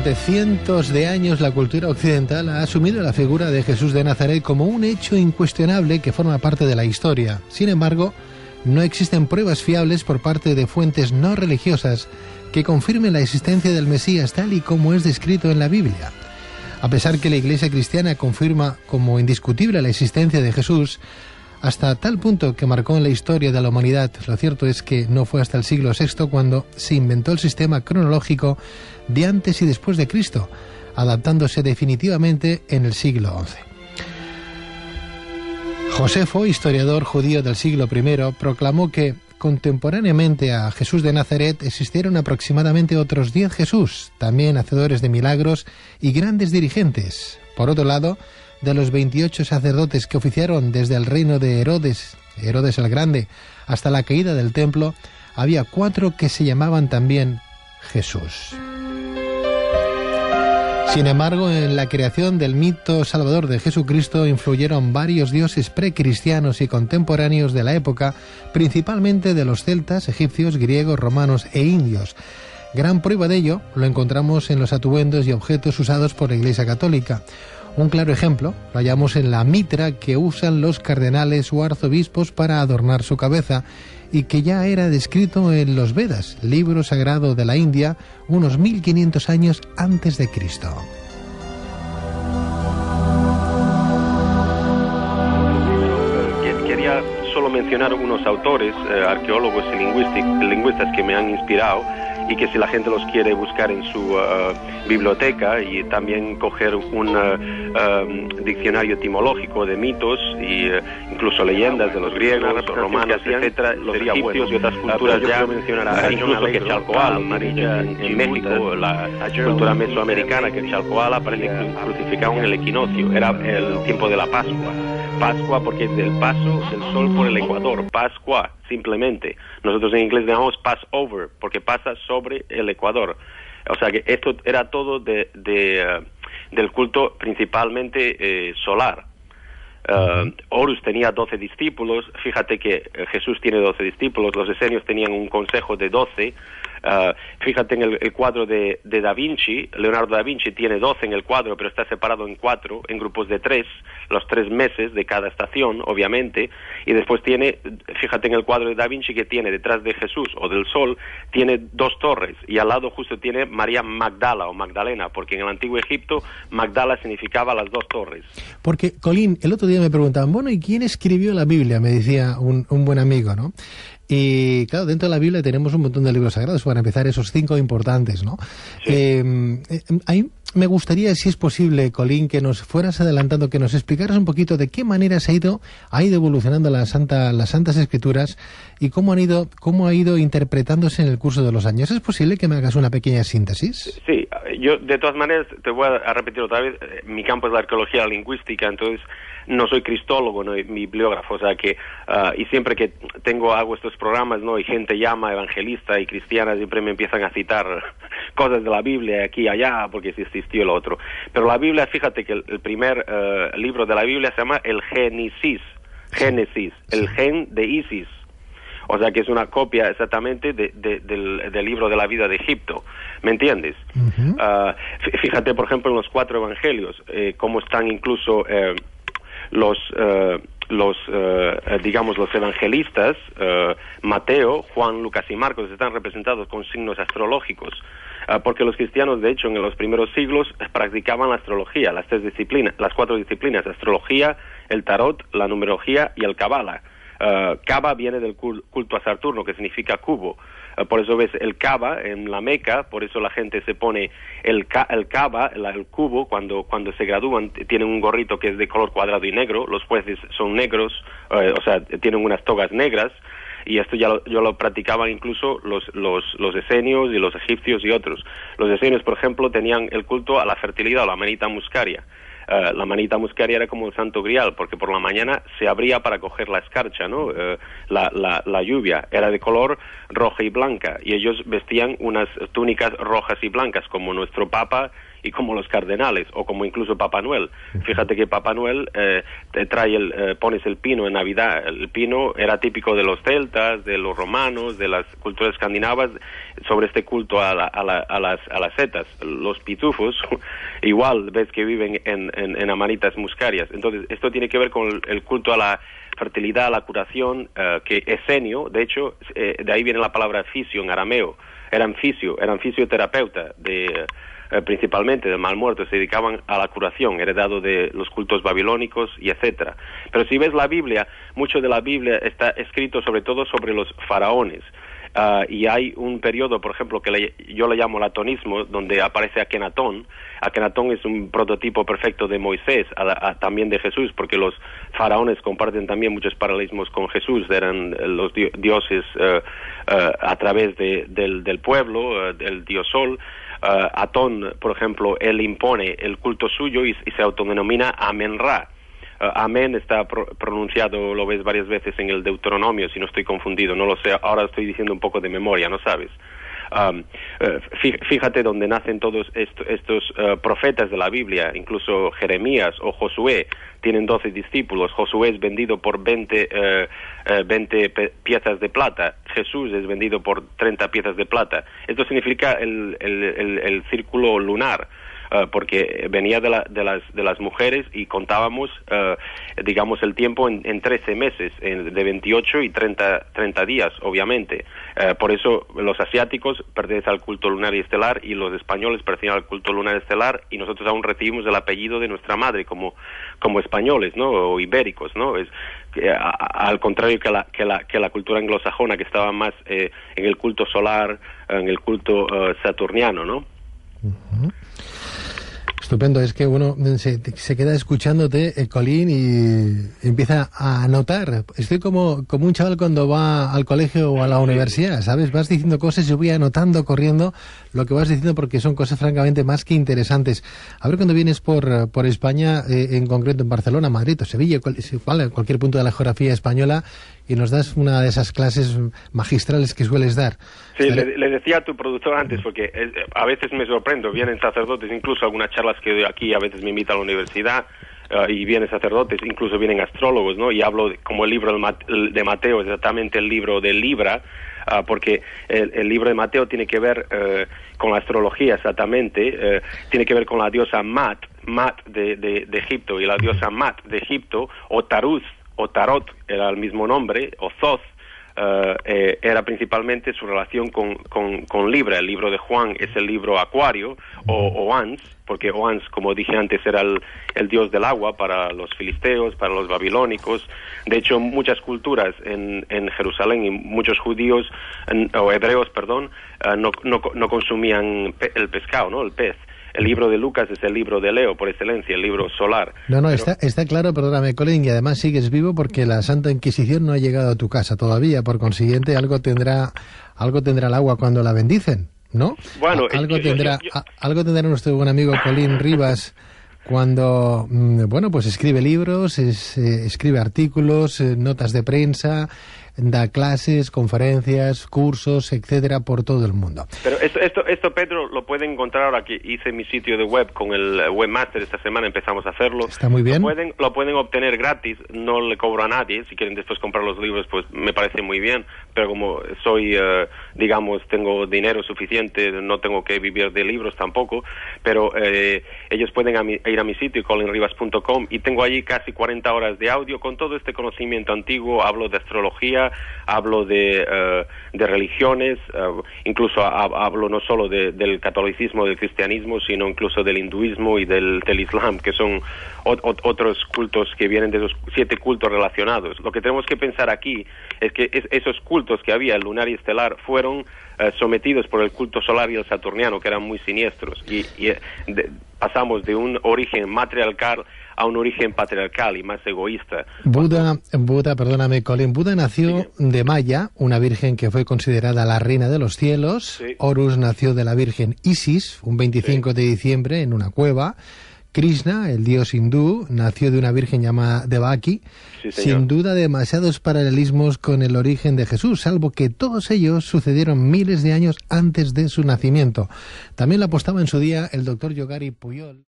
Durante cientos de años la cultura occidental ha asumido la figura de Jesús de Nazaret como un hecho incuestionable que forma parte de la historia. Sin embargo, no existen pruebas fiables por parte de fuentes no religiosas que confirmen la existencia del Mesías tal y como es descrito en la Biblia. A pesar que la Iglesia cristiana confirma como indiscutible la existencia de Jesús, hasta tal punto que marcó en la historia de la humanidad, lo cierto es que no fue hasta el siglo VI cuando se inventó el sistema cronológico de antes y después de Cristo, adaptándose definitivamente en el siglo XI. Josefo, historiador judío del siglo I, proclamó que contemporáneamente a Jesús de Nazaret existieron aproximadamente otros 10 Jesús, también hacedores de milagros y grandes dirigentes. Por otro lado, de los 28 sacerdotes que oficiaron desde el reino de Herodes el Grande, hasta la caída del templo, había 4 que se llamaban también Jesús. Sin embargo, en la creación del mito salvador de Jesucristo influyeron varios dioses precristianos y contemporáneos de la época, principalmente de los celtas, egipcios, griegos, romanos e indios. Gran prueba de ello lo encontramos en los atuendos y objetos usados por la Iglesia Católica. Un claro ejemplo lo hallamos en la mitra que usan los cardenales o arzobispos para adornar su cabeza y que ya era descrito en los Vedas, libro sagrado de la India, unos 1500 años antes de Cristo. Quería solo mencionar unos autores, arqueólogos y lingüistas que me han inspirado y que si la gente los quiere buscar en su biblioteca y también coger un diccionario etimológico de mitos y incluso leyendas de los griegos, los romanos, etcétera, los egipcios y otras culturas ya mencionarán, incluso Quetzalcóatl en México, la cultura mesoamericana, Quetzalcóatl aparece crucificado en el equinoccio, era el tiempo de la Pascua. Pascua porque es del paso del sol por el ecuador, Pascua, simplemente. Nosotros en inglés llamamos Passover, porque pasa sobre el ecuador. O sea que esto era todo del culto principalmente solar. Horus tenía 12 discípulos, fíjate que Jesús tiene 12 discípulos, los esenios tenían un consejo de 12. Fíjate en el cuadro de Da Vinci, Leonardo da Vinci tiene 12 en el cuadro, pero está separado en 4, en grupos de 3, los 3 meses de cada estación, obviamente, y después tiene, fíjate en el cuadro de Da Vinci que tiene detrás de Jesús o del sol, tiene 2 torres, y al lado justo tiene María Magdala o Magdalena, porque en el antiguo Egipto Magdala significaba las 2 torres. Porque, Colín, el otro día me preguntaban, bueno, ¿y quién escribió la Biblia? Me decía un buen amigo, ¿no? Y claro, dentro de la Biblia tenemos un montón de libros sagrados, para empezar esos 5 importantes, ¿no? Sí. Ahí me gustaría, si es posible, Colín, que nos fueras adelantando, que nos explicaras un poquito de qué manera se ha ido evolucionando las Santas Escrituras y cómo ha ido interpretándose en el curso de los años. ¿Es posible que me hagas una pequeña síntesis? Sí, yo de todas maneras te voy a repetir otra vez, mi campo es la arqueología lingüística, entonces no soy cristólogo, no mi bibliógrafo, o sea que y siempre que hago estos programas, ¿no? Y gente llama evangelista y cristiana, siempre me empiezan a citar cosas de la Biblia aquí y allá, porque si existió el otro. Pero la Biblia, fíjate que el primer libro de la Biblia se llama el Génesis, el gen de Isis. O sea que es una copia exactamente del libro de la vida de Egipto, ¿me entiendes? Uh-huh. Fíjate, por ejemplo, en los 4 evangelios, cómo están incluso los evangelistas, Mateo, Juan, Lucas y Marcos, están representados con signos astrológicos, porque los cristianos, de hecho, en los primeros siglos practicaban la astrología, las 4 disciplinas, astrología, el tarot, la numerología y el cábala. Kaaba viene del culto a Saturno, que significa cubo. Por eso ves el Kaaba en la Meca, por eso la gente se pone el Kaaba, el cubo, cuando se gradúan, tienen un gorrito que es de color cuadrado y negro, los jueces son negros, o sea, tienen unas togas negras, y esto ya lo practicaban incluso los esenios y los egipcios y otros. Los esenios, por ejemplo, tenían el culto a la fertilidad, a la manita muscaria. La manita muscaria era como el santo grial, porque por la mañana se abría para coger la escarcha, ¿no? La lluvia era de color roja y blanca, y ellos vestían unas túnicas rojas y blancas, como nuestro Papa y como los cardenales, o como incluso Papá Noel. Fíjate que Papá Noel te trae pones el pino en Navidad. El pino era típico de los celtas, de los romanos, de las culturas escandinavas, sobre este culto a las setas. Los pitufos, igual ves que viven en amanitas muscarias. Entonces, esto tiene que ver con el culto a la fertilidad, a la curación, que esenio, de hecho, de ahí viene la palabra fisio en arameo. Eran fisioterapeuta principalmente del mal muerto, se dedicaban a la curación, heredado de los cultos babilónicos y etcétera. Pero si ves la Biblia, mucho de la Biblia está escrito sobre todo sobre los faraones. Y hay un periodo, por ejemplo, que yo le llamo el atonismo, donde aparece Akenatón. Akenatón es un prototipo perfecto de Moisés, también de Jesús, porque los faraones comparten también muchos paralelismos con Jesús, eran los dioses a través del pueblo, del dios Sol. Atón, por ejemplo, él impone el culto suyo y se autodenomina Amen-Ra. Amén está pronunciado, lo ves varias veces en el Deuteronomio, si no estoy confundido, no lo sé, ahora estoy diciendo un poco de memoria, ¿no sabes? Fíjate donde nacen todos estos profetas de la Biblia, incluso Jeremías o Josué, tienen 12 discípulos. Josué es vendido por 20 piezas de plata, Jesús es vendido por 30 piezas de plata. Esto significa el círculo lunar. Porque venía de las mujeres y contábamos, digamos, el tiempo en 13 meses, de 28 y 30 días, obviamente. Por eso los asiáticos pertenecen al culto lunar y estelar y los españoles pertenecen al culto lunar y estelar, y nosotros aún recibimos el apellido de nuestra madre como españoles, ¿no? O ibéricos, ¿no? Al contrario que la cultura anglosajona, que estaba más en el culto solar, en el culto saturniano, ¿no? Uh-huh. Estupendo, es que uno se queda escuchándote, Colin, y empieza a anotar. Estoy como un chaval cuando va al colegio o a la universidad, ¿sabes? Vas diciendo cosas y yo voy anotando, corriendo, lo que vas diciendo, porque son cosas francamente más que interesantes. A ver, cuando vienes por España, en concreto en Barcelona, Madrid o Sevilla, cualquier punto de la geografía española, y nos das una de esas clases magistrales que sueles dar. Sí, le decía a tu productor antes, porque a veces me sorprendo, vienen sacerdotes, incluso algunas charlas que doy aquí, a veces me invitan a la universidad, y vienen sacerdotes, incluso vienen astrólogos, ¿no? Y hablo como el libro de Mateo, exactamente el libro de Libra, porque el libro de Mateo tiene que ver con la astrología, exactamente, tiene que ver con la diosa Mat de Egipto, y la diosa Mat de Egipto, o Tarot era el mismo nombre, o Thoth, era principalmente su relación con Libra. El libro de Juan es el libro Acuario, o Oans, porque Oans, como dije antes, era el dios del agua para los filisteos, para los babilónicos. De hecho, muchas culturas en Jerusalén y muchos judíos, o hebreos, perdón, no consumían el pescado, ¿no? El pez. El libro de Lucas es el libro de Leo, por excelencia, el libro solar. No, está claro, perdóname, Colin, y además sigues vivo porque la Santa Inquisición no ha llegado a tu casa todavía. Por consiguiente, algo tendrá el agua cuando la bendicen, ¿no? Bueno, algo tendrá nuestro buen amigo Colin Rivas cuando, pues escribe libros, escribe artículos, notas de prensa, da clases, conferencias, cursos, etcétera, por todo el mundo. Pero esto Pedro, lo pueden encontrar ahora que hice mi sitio de web con el webmaster esta semana, empezamos a hacerlo. Está muy bien. Lo pueden obtener gratis, no le cobro a nadie. Si quieren después comprar los libros, pues me parece muy bien, pero como soy, tengo dinero suficiente, no tengo que vivir de libros tampoco, pero ellos pueden ir a mi sitio, colinrivas.com, y tengo allí casi 40 horas de audio con todo este conocimiento antiguo. Hablo de astrología, hablo de religiones, incluso hablo no solo del catolicismo, del cristianismo, sino incluso del hinduismo y del islam, que son otros cultos que vienen de esos 7 cultos relacionados. Lo que tenemos que pensar aquí es que esos cultos que había, el lunar y estelar, fueron sometidos por el culto solar y el saturniano, que eran muy siniestros, y pasamos de un origen matriarcal a un origen patriarcal y más egoísta. Buda, perdóname, Colin, Buda nació de Maya, una virgen que fue considerada la reina de los cielos. Sí. Horus nació de la virgen Isis, un 25 de diciembre, en una cueva, Krishna, el dios hindú, nació de una virgen llamada Devaki. Sí, señor. Sin duda, demasiados paralelismos con el origen de Jesús, salvo que todos ellos sucedieron miles de años antes de su nacimiento. También lo apostaba en su día el doctor Yogari Pujol.